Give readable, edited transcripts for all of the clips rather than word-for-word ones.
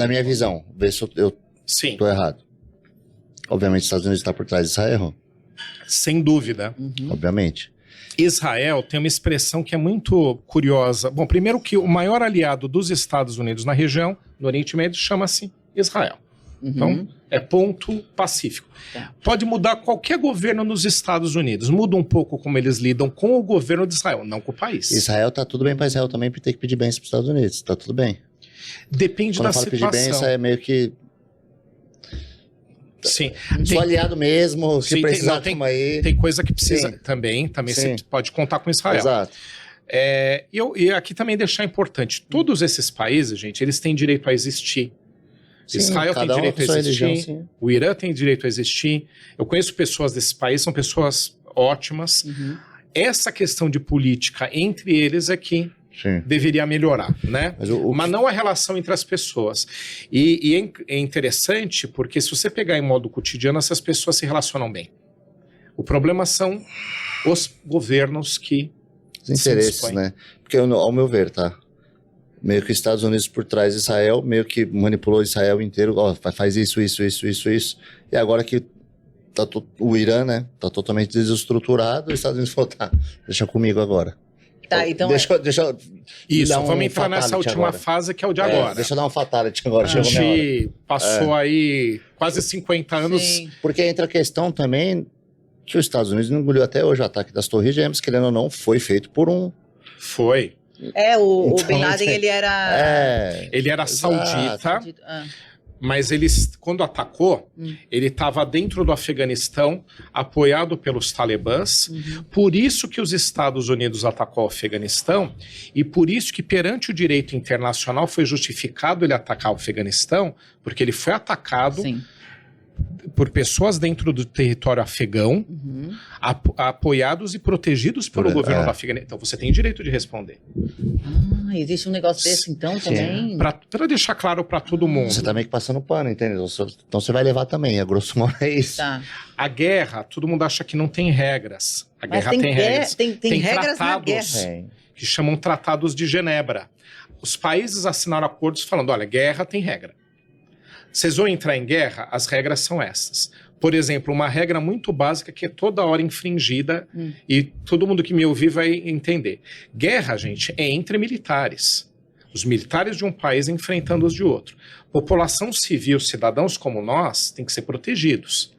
Na minha visão, vê se eu Sim, tô errado. Obviamente, os Estados Unidos está por trás de Israel. sem dúvida. Obviamente. Israel tem uma expressão que é muito curiosa. Bom, primeiro que o maior aliado dos Estados Unidos na região, no Oriente Médio, chama-se Israel. Então, é ponto pacífico. Tá. Pode mudar qualquer governo nos Estados Unidos. Muda um pouco como eles lidam com o governo de Israel, não com o país. Israel tá tudo bem para Israel também, porque tem que pedir bens para os Estados Unidos. Tá tudo bem. Depende Quando da eu falo pedir bens, situação. é meio que Sim. sou aliado mesmo, se Sim, precisar, tem, tamo aí. tem coisa que precisa Sim. também Sim. você pode contar com Israel. Exato. E aqui também deixar importante, todos esses países, gente, eles têm direito a existir. Sim, Israel tem cada um direito com a sua existir, religião, sim. o Irã tem direito a existir. Eu conheço pessoas desses países, são pessoas ótimas. Essa questão de política entre eles é que Sim. deveria melhorar, né? Mas Mas não a relação entre as pessoas. E é interessante porque se você pegar em modo cotidiano, essas pessoas se relacionam bem. O problema são os governos que os interesses, dispõem. né? Porque, ao meu ver, tá? Meio que os Estados Unidos por trás de Israel, meio que manipulou Israel inteiro, ó, faz isso. E agora que tá o Irã, né? Tá totalmente desestruturado, os Estados Unidos falou, tá, deixa comigo agora. Tá, então Deixa eu Isso, dar um vamos entrar nessa fatality última agora. fase que é o de agora. Deixa eu dar uma fatality agora, A chegou minha hora. gente passou aí quase 50 anos. Sim. Porque entra a questão também que os Estados Unidos não engoliu até hoje o ataque das Torres Gêmeas, querendo ou não, foi feito por um... Foi. O Então, Bin Laden, ele era... Ele era saudita, Ah, mas ele, quando atacou, ele estava dentro do Afeganistão, apoiado pelos talibãs. Por isso que os Estados Unidos atacou o Afeganistão e por isso que perante o direito internacional foi justificado ele atacar o Afeganistão, porque ele foi atacado sim. por pessoas dentro do território afegão, apoiados e protegidos pelo governo do Afeganistão. Então você tem direito de responder. Ah, existe um negócio desse então também? Para deixar claro para todo mundo. Você tá meio que passando pano, entendeu? Então você vai levar também, a grosso modo é isso. Tá. A guerra, todo mundo acha que não tem regras. A Mas guerra tem regras. tem regras na tratados guerra. que chamam Tratados de Genebra. Os países assinaram acordos falando, olha, guerra tem regra. Vocês vão entrar em guerra, as regras são essas. Por exemplo, uma regra muito básica que é toda hora infringida e todo mundo que me ouvir vai entender. Guerra, gente, é entre militares. Os militares de um país enfrentando os de outro. População civil, cidadãos como nós, têm que ser protegidos.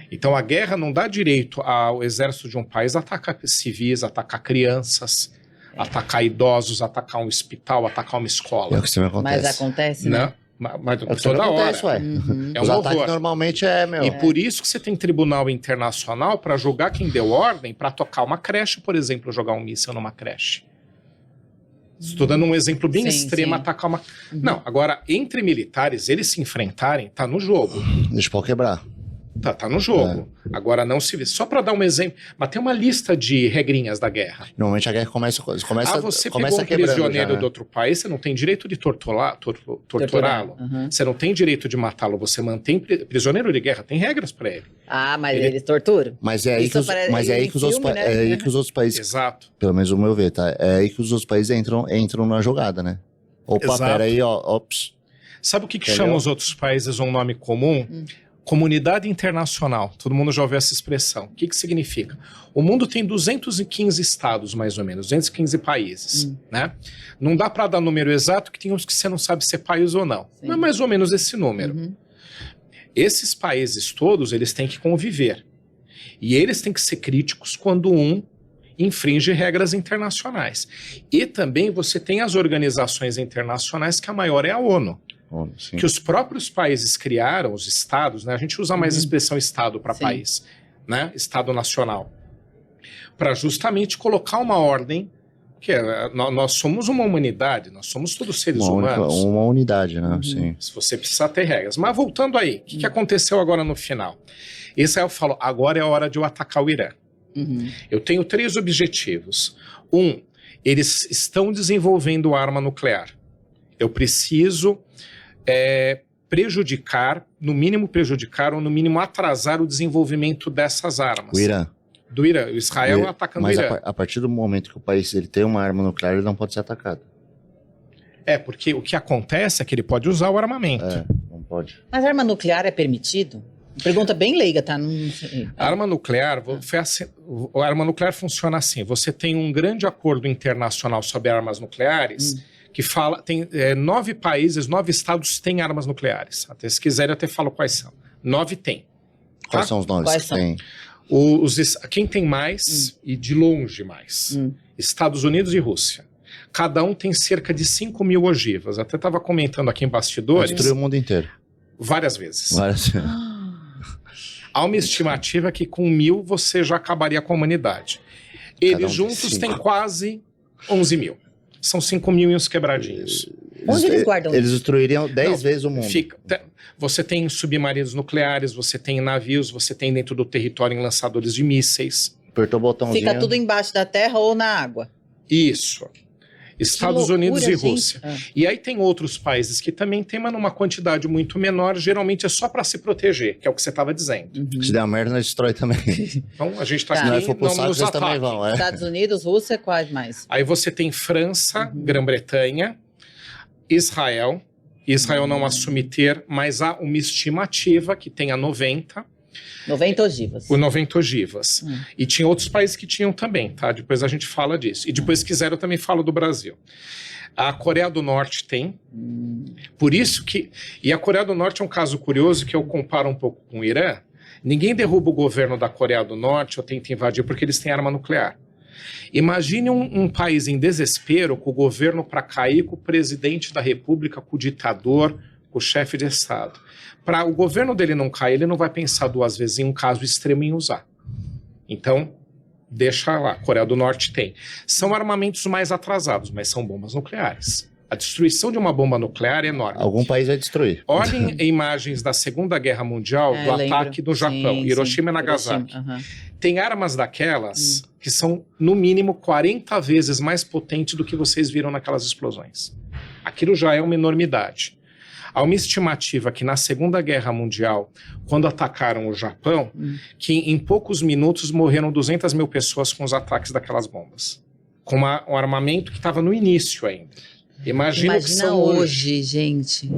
Então a guerra não dá direito ao exército de um país a atacar civis, atacar crianças, atacar idosos, atacar um hospital, atacar uma escola. É o que sempre acontece. Mas acontece, né? Não, mas É o que sempre toda acontece, hora. ué. É Os um ataques horror. normalmente meu. E por isso que você tem tribunal internacional para julgar quem deu ordem para tocar uma creche, por exemplo, jogar um míssil numa creche. Estou dando um exemplo bem Sim, extremo, sim. atacar uma... Não, agora, entre militares, eles se enfrentarem, tá no jogo. Deixa o pau quebrar. Tá no jogo. Agora não se vê. Só para dar um exemplo, mas tem uma lista de regrinhas da guerra. Normalmente a guerra começa Você pegou começa um quebrando prisioneiro já, né? de outro país, você não tem direito de torturá-lo. Você não tem direito de matá-lo. Você mantém prisioneiro de guerra, tem regras para ele. Ah, mas eles torturam? Mas é aí Isso que os, parece- mas é aí em que os outros, filme, né? é aí que os outros países, Exato. pelo menos o meu ver, tá? É aí que os outros países entram na jogada, né? Opa, Exato. pera aí, ó, ops. Sabe o que Entendeu? chama os outros países um nome comum? Comunidade internacional. Todo mundo já ouviu essa expressão. O que significa? O mundo tem 215 estados, mais ou menos, 215 países, né? Não dá para dar número exato, que tem uns que você não sabe se é país ou não. Sim. Mas é mais ou menos esse número. Esses países todos, eles têm que conviver. E eles têm que ser críticos quando um infringe regras internacionais. E também você tem as organizações internacionais, que a maior é a ONU. Sim. Que os próprios países criaram, os estados, né? A gente usa mais a expressão estado para Sim. país, né? Estado nacional. Para justamente colocar uma ordem, que nós somos uma humanidade, nós somos todos seres humanos. Uma unidade, né? Sim. Se você precisa ter regras. Mas voltando aí, o que aconteceu agora no final? Israel falou, agora é a hora de eu atacar o Irã. Eu tenho 3 objetivos. Eles estão desenvolvendo arma nuclear. Eu preciso prejudicar, no mínimo prejudicar, ou no mínimo atrasar o desenvolvimento dessas armas. O Irã. Do Irã. O Israel atacando o Mas Irã. a partir do momento que o país ele tem uma arma nuclear, ele não pode ser atacado. Porque o que acontece é que ele pode usar o armamento. Não pode. Mas arma nuclear é permitido? Pergunta bem leiga, tá? Não sei. A arma nuclear, a arma nuclear funciona assim. Você tem um grande acordo internacional sobre armas nucleares que fala, tem 9 países, 9 estados têm armas nucleares. Até se quiser, eu até falo quais são. 9 tem. Quais são os nomes Quais que são? tem? Quem tem mais e de longe mais? Estados Unidos e Rússia. Cada um tem cerca de 5 mil ogivas. Até estava comentando aqui em bastidores. Destruiu o mundo inteiro. Várias vezes. Várias. Há uma estimativa que com 1.000 você já acabaria com a humanidade. Eles tem juntos 5. têm quase 11 mil. São 5 mil e uns quebradinhos. Onde eles guardam Eles destruiriam 10 Não, vezes o mundo. Você tem submarinos nucleares, você tem navios, você tem dentro do território lançadores de mísseis. Apertou o botãozinho. Fica tudo embaixo da terra ou na água? Isso. Estados loucura, Unidos e gente. Rússia. E aí tem outros países que também tem, mas numa quantidade muito menor, geralmente é só para se proteger, que é o que você estava dizendo. Se der uma merda, nós destrói também. Então a gente está Tá. Se aqui nós for pro não saco, nos vocês também ataque. vão. Estados Unidos, Rússia, quais mais? Aí você tem França, Grã-Bretanha, Israel. Israel não assume ter, mas há uma estimativa que tenha 90, 90 ogivas. 90 ogivas. E tinha outros países que tinham também, tá? Depois a gente fala disso. E depois, se quiser, eu também falo do Brasil. A Coreia do Norte tem. Por isso que... E a Coreia do Norte é um caso curioso que eu comparo um pouco com o Irã. Ninguém derruba o governo da Coreia do Norte ou tenta invadir porque eles têm arma nuclear. Imagine um país em desespero com o governo para cair, com o presidente da república, com o ditador, com o chefe de Estado. Para o governo dele não cair, ele não vai pensar 2 vezes em um caso extremo em usar. Então, deixa lá. Coreia do Norte tem. São armamentos mais atrasados, mas são bombas nucleares. A destruição de uma bomba nuclear é enorme. Algum país vai destruir. Olhem imagens da Segunda Guerra Mundial, do ataque do Japão, Sim, Hiroshima e sim. Nagasaki. Hiroshima, Tem armas daquelas que são, no mínimo, 40 vezes mais potentes do que vocês viram naquelas explosões. Aquilo já é uma enormidade. Há uma estimativa que na Segunda Guerra Mundial, quando atacaram o Japão, que em poucos minutos morreram 200 mil pessoas com os ataques daquelas bombas. Com um armamento que estava no início ainda. Imagina o que são hoje, gente.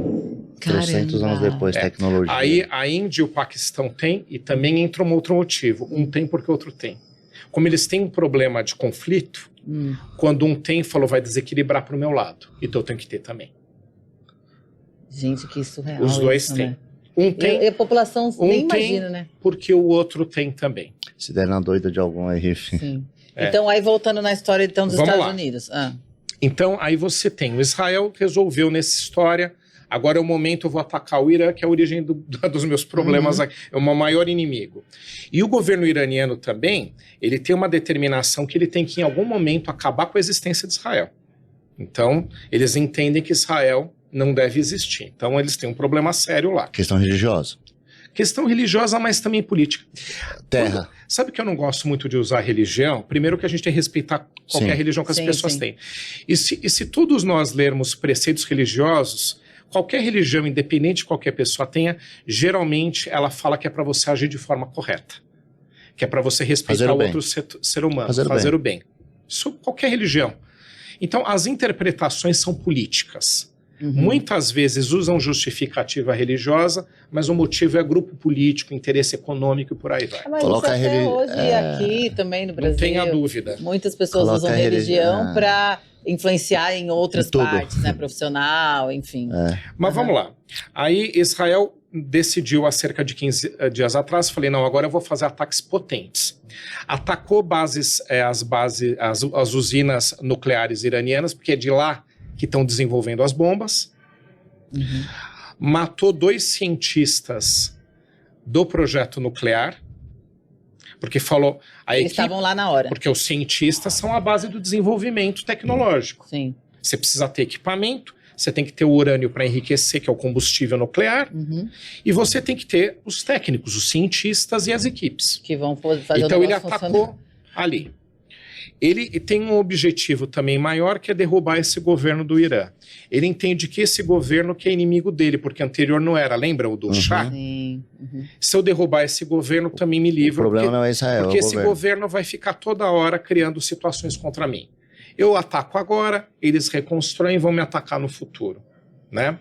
300 anos depois, tecnologia. Aí a Índia e o Paquistão têm, e também entra um outro motivo. Um tem porque o outro tem. Como eles têm um problema de conflito, quando um tem, falou, vai desequilibrar para o meu lado. Então eu tenho que ter também. Gente, que surreal. Os dois isso, têm. né? Um tem E a população um nem tem. imagina, né? porque o outro tem também. Se der na doida de algum aí, Sim. É. Então, aí voltando na história então, dos Vamos Estados lá. Unidos. Então, aí você tem o Israel resolveu nessa história. Agora é o momento, eu vou atacar o Irã, que é a origem dos meus problemas aqui. É o meu maior inimigo. E o governo iraniano também, ele tem uma determinação que ele tem que, em algum momento, acabar com a existência de Israel. Então, eles entendem que Israel não deve existir. Então, eles têm um problema sério lá. questão religiosa. Questão religiosa, mas também política. Terra. Sabe que eu não gosto muito de usar religião? Primeiro que a gente tem que respeitar qualquer Sim. religião que as Sim, pessoas sim. têm. E se todos nós lermos preceitos religiosos, qualquer religião, independente de qualquer pessoa tenha, geralmente ela fala que é para você agir de forma correta. Que é para você respeitar Fazer o o bem. outro ser humano, Fazer fazer o o bem. Isso qualquer religião. Então, as interpretações são políticas. Muitas vezes usam justificativa religiosa, mas o motivo é grupo político, interesse econômico e por aí vai. Mas Coloca isso até a hoje aqui também no Brasil. Não tenha dúvida. Muitas pessoas Coloca usam a religião para influenciar em outras Em tudo. partes, né? Profissional, enfim. Mas vamos lá. Aí Israel decidiu há cerca de 15 dias atrás, falei, não, agora eu vou fazer ataques potentes. Atacou as usinas nucleares iranianas, porque é de lá que estão desenvolvendo as bombas. Matou 2 cientistas do projeto nuclear, porque falou... Eles estavam lá na hora. Porque os cientistas são a base do desenvolvimento tecnológico. Sim. Você precisa ter equipamento, você tem que ter o urânio para enriquecer, que é o combustível nuclear, e você tem que ter os técnicos, os cientistas e as equipes. Que vão fazer Então o ele negócio atacou funcionar. ali. Ele tem um objetivo também maior, que é derrubar esse governo do Irã. Ele entende que esse governo que é inimigo dele, porque anterior não era, lembra o do Shah? Sim. Se eu derrubar esse governo, também me O livro. problema não é Israel, Porque é o esse governo. governo vai ficar toda hora criando situações contra mim. Eu ataco agora, eles reconstroem e vão me atacar no futuro, né?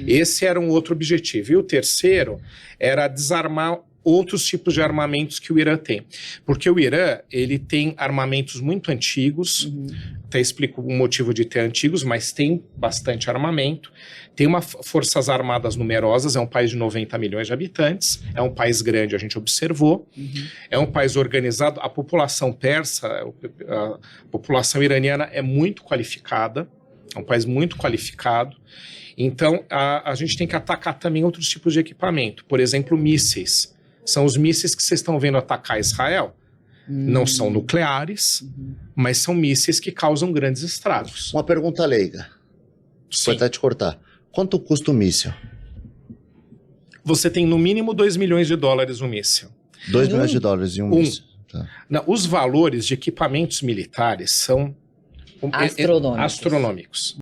Esse era um outro objetivo. E o terceiro era desarmar outros tipos de armamentos que o Irã tem. Porque o Irã, ele tem armamentos muito antigos, até explico o motivo de ter antigos, mas tem bastante armamento, tem forças armadas numerosas, é um país de 90 milhões de habitantes, é um país grande, a gente observou, é um país organizado, a população persa, a população iraniana é muito qualificada, é um país muito qualificado, então a gente tem que atacar também outros tipos de equipamento, por exemplo, mísseis. São os mísseis que vocês estão vendo atacar Israel. Não são nucleares, mas são mísseis que causam grandes estragos. Uma pergunta leiga. Sim. Vou até te cortar. Quanto custa o míssil? Você tem no mínimo 2 milhões de dólares um míssil. 2 milhões de dólares em um míssil. Tá. Não, os valores de equipamentos militares são Astronômicos. astronômicos.